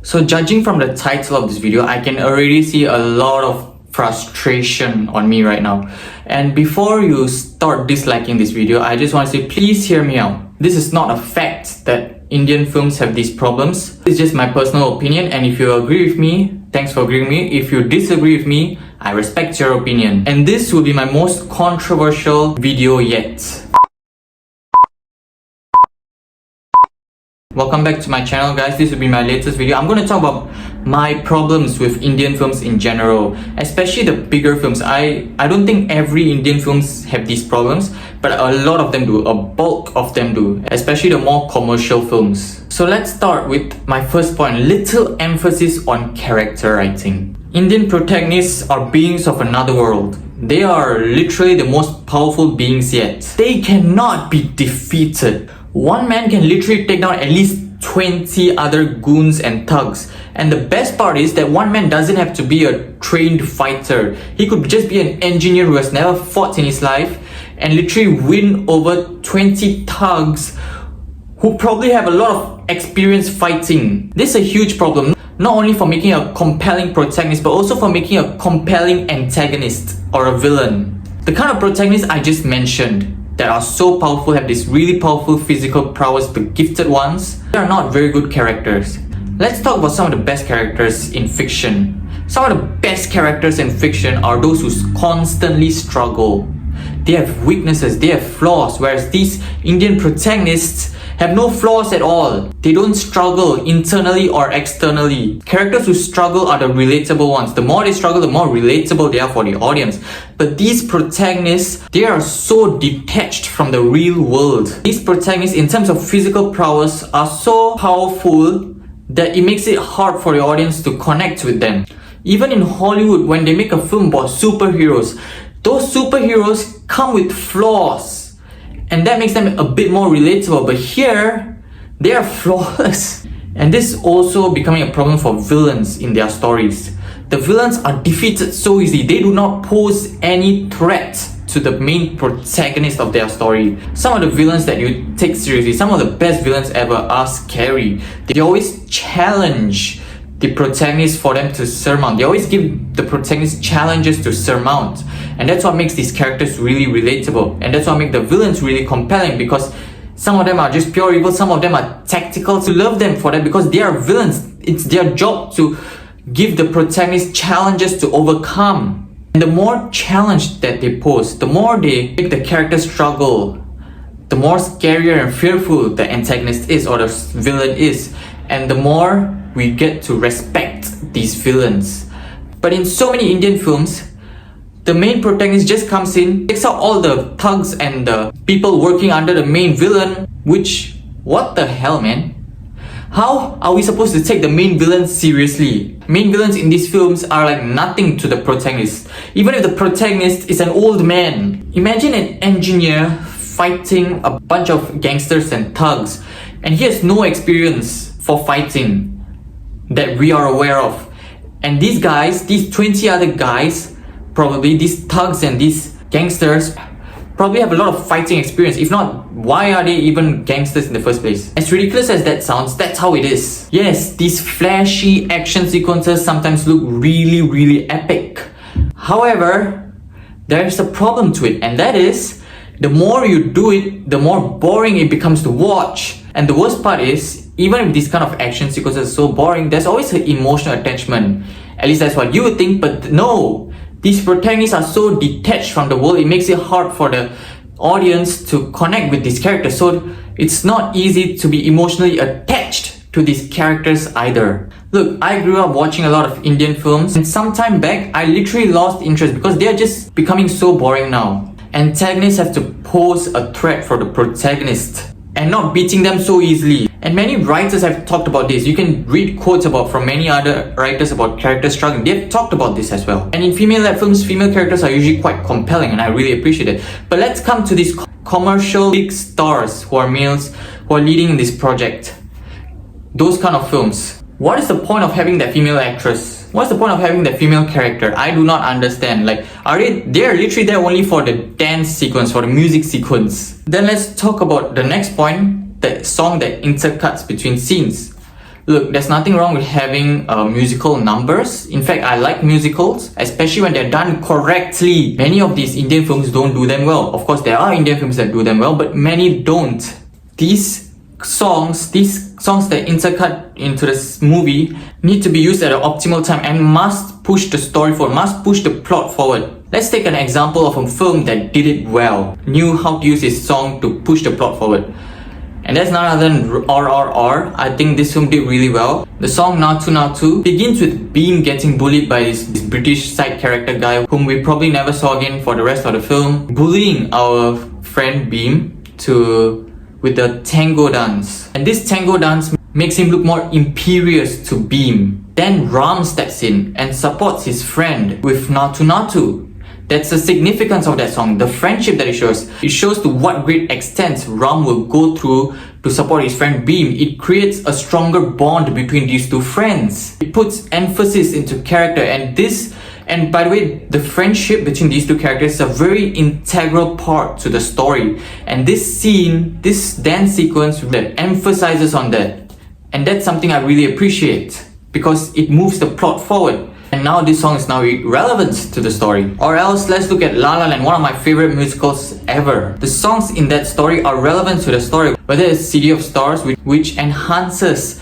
So judging from the title of this video, I can already see a lot of frustration on me right now. And before you start disliking this video, I just want to say, please hear me out. This is not a fact that Indian films have these problems. It's just my personal opinion, and if you agree with me, thanks for agreeing with me. If you disagree with me, I respect your opinion. And this will be my most controversial video yet. Welcome back to my channel, guys. This will be my latest video. I'm going to talk about my problems with Indian films in general, especially the bigger films. I don't think every Indian films have these problems, but a lot of them do. A bulk of them do, especially the more commercial films. So let's start with my first point: little emphasis on character writing. Indian protagonists are beings of another world. They are literally the most powerful beings yet. They cannot be defeated. One man can literally take down at least 20 other goons and thugs. And the best part is that one man doesn't have to be a trained fighter. He could just be an engineer who has never fought in his life and literally win over 20 thugs who probably have a lot of experience fighting. This is a huge problem, not only for making a compelling protagonist, but also for making a compelling antagonist or a villain. The kind of protagonists I just mentioned that are so powerful, have this really powerful physical prowess, the gifted ones, they are not very good characters. Let's talk about some of the best characters in fiction. Some of the best characters in fiction are those who constantly struggle. They have weaknesses, they have flaws, whereas these Indian protagonists have no flaws at all. They don't struggle internally or externally. Characters who struggle are the relatable ones. The more they struggle, the more relatable they are for the audience. But these protagonists, they are so detached from the real world. These protagonists, in terms of physical prowess, are so powerful that it makes it hard for the audience to connect with them. Even in Hollywood, when they make a film about superheroes, those superheroes come with flaws. And that makes them a bit more relatable. But here, they are flawless. And this is also becoming a problem for villains in their stories. The villains are defeated so easily. They do not pose any threat to the main protagonist of their story. Some of the villains that you take seriously, some of the best villains ever, are scary. They always challenge the protagonist for them to surmount. They always give the protagonist challenges to surmount. And that's what makes these characters really relatable. And that's what makes the villains really compelling, because some of them are just pure evil, some of them are tactical. To love them for that, because they are villains. It's their job to give the protagonist challenges to overcome. And the more challenge that they pose, the more they make the character struggle, the more scarier and fearful the antagonist is, or the villain is. And the more we get to respect these villains. But in so many Indian films, the main protagonist just comes in, takes out all the thugs and the people working under the main villain, which, what the hell, man? How are we supposed to take the main villain seriously? Main villains in these films are like nothing to the protagonist. Even if the protagonist is an old man. Imagine an engineer fighting a bunch of gangsters and thugs, and he has no experience for fighting that we are aware of. And these guys, these 20 other guys, probably these thugs and these gangsters, probably have a lot of fighting experience. If not, why are they even gangsters in the first place? As ridiculous as that sounds, that's how it is. Yes, these flashy action sequences sometimes look really epic. However, there's a problem to it, and that is, the more you do it, the more boring it becomes to watch. And the worst part is, even if this kind of action sequences are so boring, there's always an emotional attachment. At least that's what you would think, but no. These protagonists are so detached from the world, it makes it hard for the audience to connect with these characters. So it's not easy to be emotionally attached to these characters either. Look, I grew up watching a lot of Indian films, and some time back, I literally lost interest because they are just becoming so boring now. Antagonists have to pose a threat for the protagonist and not beating them so easily. And many writers have talked about this. You can read quotes from many other writers about characters struggling. They've talked about this as well. And in female-led films, female characters are usually quite compelling, and I really appreciate it. But let's come to these commercial big stars who are males, who are leading in this project. Those kind of films. What is the point of having that female actress? What's the point of having that female character? I do not understand. Like, they're literally there only for the dance sequence, for the music sequence. Then let's talk about the next point, the song that intercuts between scenes. Look, there's nothing wrong with having musical numbers. In fact, I like musicals, especially when they're done correctly. Many of these Indian films don't do them well. Of course, there are Indian films that do them well, but many don't. These songs that intercut into this movie need to be used at an optimal time and must push the story forward, must push the plot forward. Let's take an example of a film that did it well, knew how to use his song to push the plot forward. And that's none other than RRR. I think this film did really well. The song Natu Natu begins with Beam getting bullied by this British side character guy whom we probably never saw again for the rest of the film, bullying our friend Beam with the tango dance. And this tango dance makes him look more imperious to Beam. Then Ram steps in and supports his friend with Natu Natu. That's the significance of that song, the friendship that it shows. It shows to what great extent Ram will go through to support his friend Beam. It creates a stronger bond between these two friends. It puts emphasis into character, and by the way, the friendship between these two characters is a very integral part to the story. And this scene, this dance sequence that emphasizes on that. And that's something I really appreciate because it moves the plot forward. And now this song is now relevant to the story. Or else, let's look at La La Land, one of my favorite musicals ever. The songs in that story are relevant to the story, whether it's City of Stars, which enhances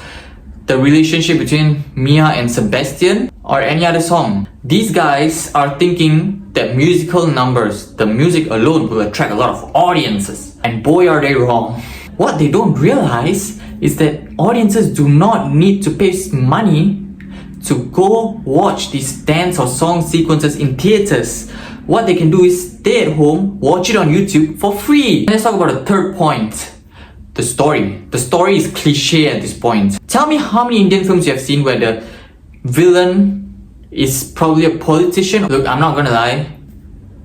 the relationship between Mia and Sebastian, or any other song. These guys are thinking that musical numbers, the music alone, will attract a lot of audiences. And boy, are they wrong. What they don't realize is that audiences do not need to pay money to go watch these dance or song sequences in theaters. What they can do is stay at home, watch it on YouTube for free. Let's talk about the third point. The story. The story is cliche at this point. Tell me how many Indian films you have seen where the villain is probably a politician. Look, I'm not gonna lie,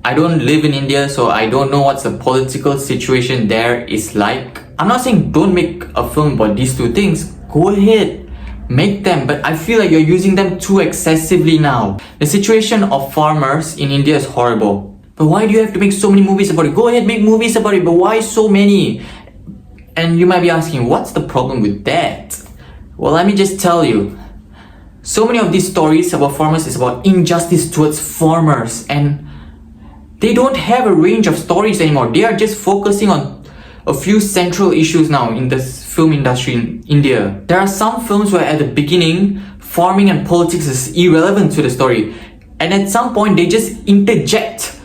I don't live in India, so I don't know what's the political situation there is like. I'm not saying don't make a film about these two things. Go ahead, make them, but I feel like you're using them too excessively now. The situation of farmers in India is horrible. But why do you have to make so many movies about it? Go ahead, make movies about it, but why so many? And you might be asking, what's the problem with that? Well, let me just tell you. So many of these stories about farmers is about injustice towards farmers, and they don't have a range of stories anymore. They are just focusing on a few central issues now in the film industry in India. There are some films where at the beginning, farming and politics is irrelevant to the story. And at some point, they just interject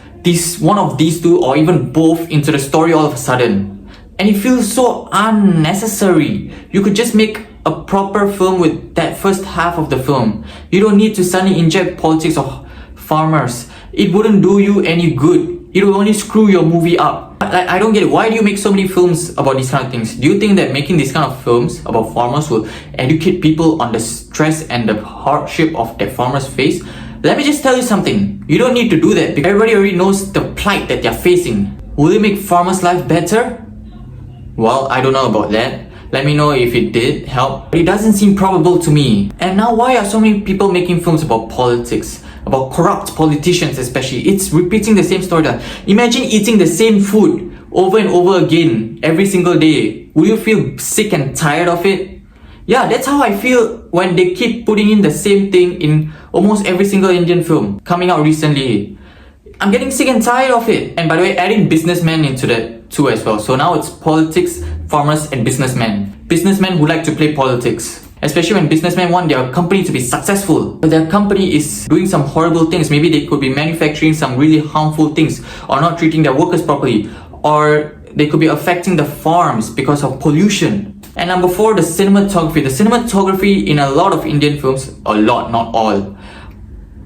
one of these two or even both into the story all of a sudden. And it feels so unnecessary. You could just make a proper film with that first half of the film. You don't need to suddenly inject politics of farmers. It wouldn't do you any good. It will only screw your movie up. Like, I don't get it. Why do you make so many films about these kind of things? Do you think that making these kind of films about farmers will educate people on the stress and the hardship of that farmers face? Let me just tell you something. You don't need to do that because everybody already knows the plight that they're facing. Will it make farmers' life better? Well, I don't know about that. Let me know if it did help. But it doesn't seem probable to me. And now why are so many people making films about politics? About corrupt politicians especially. It's repeating the same story. Imagine eating the same food over and over again every single day. Will you feel sick and tired of it? Yeah, that's how I feel when they keep putting in the same thing in almost every single Indian film coming out recently. I'm getting sick and tired of it. And by the way, adding businessmen into that too as well. So now it's politics, farmers and businessmen. Businessmen who like to play politics. Especially when businessmen want their company to be successful. But their company is doing some horrible things. Maybe they could be manufacturing some really harmful things or not treating their workers properly. Or they could be affecting the farms because of pollution. And number 4, the cinematography. The cinematography in a lot of Indian films, a lot, not all,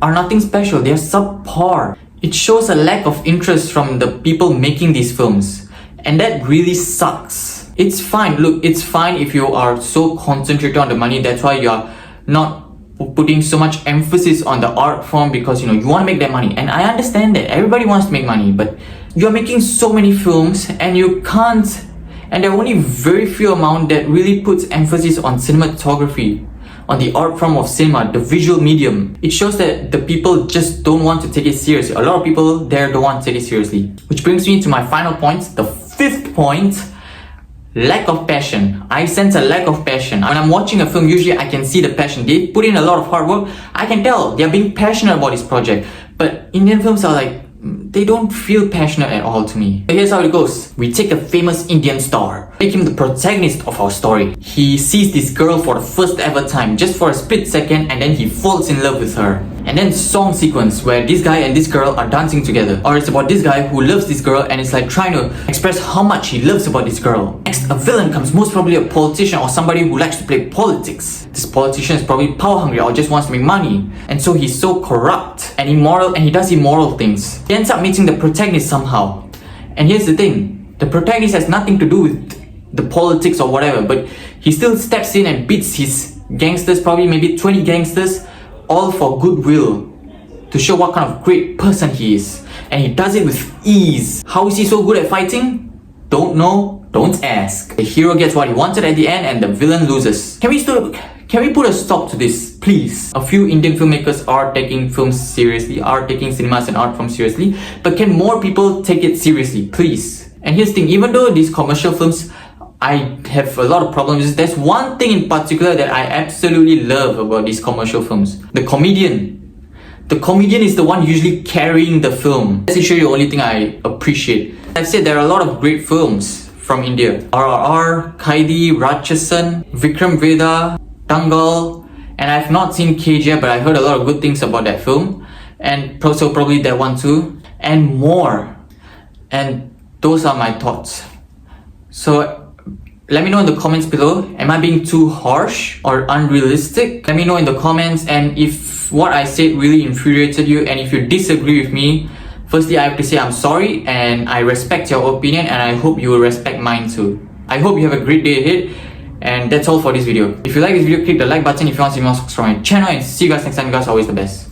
are nothing special. They are subpar. It shows a lack of interest from the people making these films. And that really sucks. It's fine. Look, it's fine if you are so concentrated on the money. That's why you're not putting so much emphasis on the art form because you want to make that money. And I understand that. Everybody wants to make money. But you're making so many films and you can't. And there are only very few amount that really puts emphasis on cinematography, on the art form of cinema, the visual medium. It shows that the people just don't want to take it seriously. A lot of people there don't want to take it seriously. Which brings me to my final point, the 5th point. lack of passion. I sense a lack of passion. When I'm watching a film, usually I can see the passion. They put in a lot of hard work. I can tell they're being passionate about this project. But Indian films are like, they don't feel passionate at all to me. Here's how it goes. We take a famous Indian star, make him the protagonist of our story. He sees this girl for the first ever time, just for a split second, and then he falls in love with her. And then song sequence where this guy and this girl are dancing together. Or it's about this guy who loves this girl and is like trying to express how much he loves about this girl. Next, a villain comes, most probably a politician or somebody who likes to play politics. This politician is probably power hungry or just wants to make money. And so he's so corrupt and immoral, and he does immoral things. He ends up meeting the protagonist somehow. And here's the thing, the protagonist has nothing to do with the politics or whatever, but he still steps in and beats his gangsters, probably maybe 20 gangsters, all for goodwill, to show what kind of great person he is. And he does it with ease. How is he so good at fighting? Don't know, don't ask. The hero gets what he wanted at the end and the villain loses. Can we put a stop to this, please? A few Indian filmmakers are taking films seriously, are taking cinemas and art form seriously, but can more people take it seriously, please? And here's the thing, even though these commercial films, I have a lot of problems, there's one thing in particular that I absolutely love about these commercial films. The comedian. The comedian is the one usually carrying the film. That's actually the only thing I appreciate. I've said there are a lot of great films from India. RRR, Kaidi, Ratchasan, Vikram Veda, Dangal, and I've not seen KJ, but I heard a lot of good things about that film, and also probably that one too, and more. And those are my thoughts. So let me know in the comments below, am I being too harsh or unrealistic? Let me know in the comments, and if what I said really infuriated you, and if you disagree with me, firstly I have to say I'm sorry and I respect your opinion, and I hope you will respect mine too. I hope you have a great day ahead, and that's all for this video. If you like this video, click the like button if you want to see more from my channel, and see you guys next time. You guys are always the best.